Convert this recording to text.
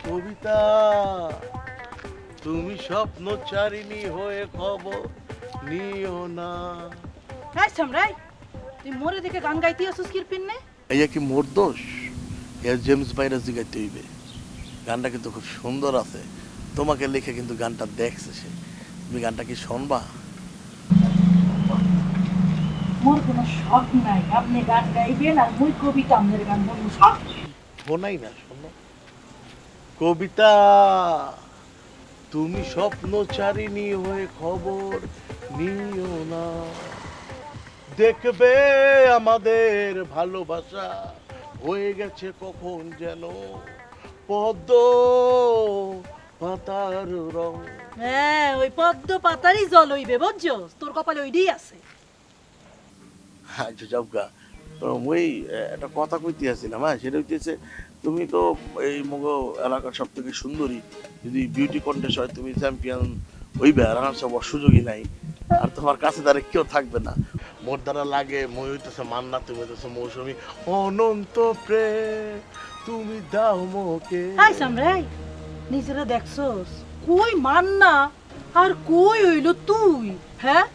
কবিতা তুমি স্বপ্নচারিণী হয়ে খবর নিও না। হ্যাঁ সামরাই, তুই মোরে দেখে গান গাইতে আসছিস কিরপিনে? এই কি মোর দোষ? এর জেমস বাইরে জিগাইতে হইবে। গানটা কিন্তু খুব সুন্দর আছে, তোমাকে লিখে কিন্তু গানটা দেখছে সে। তুমি গানটা কি শুনবা? মোর কোনো শখ নাই, আপনি গান গাইবেন আর মুই কবিতা আপনার গান বলবো, শখ শোনাই না, শোনো। কবিতা তুমি স্বপ্নচারিণী হয়ে খবর নিও না, দেখবে আমাদের ভালোবাসা হয়ে গেছে কখন যেন পদ্ম পাতার রং। হ্যাঁ, ওই পদ্ম পাতারই জল হইবে, বুঝছস? তোর কপালে ওইটাই আছে। আচ্ছা যাবগা, তো ওই একটা কথা কইতে আসছিলাম। হ্যাঁ, সেটা হইতেছে তুমি তো এই মগ এলাকার সব থেকে সুন্দরী, যদি বিউটি কন্টেস্ট হয় তুমি চ্যাম্পিয়ন হইবে, আর আমার সব সুযোগই নাই, আর তোমার কাছে দ্বারা কেউ থাকবে না। মোর দ্বারা লাগে মই হইতেছে মান্না, তুমি হইতেছে মৌসুমী, অনন্ত প্রেম তুমি দাও মোকে। হাই সামরাই, নিজেরা দেখছস কই মান্না আর কই হইল তুই? হ্যাঁ,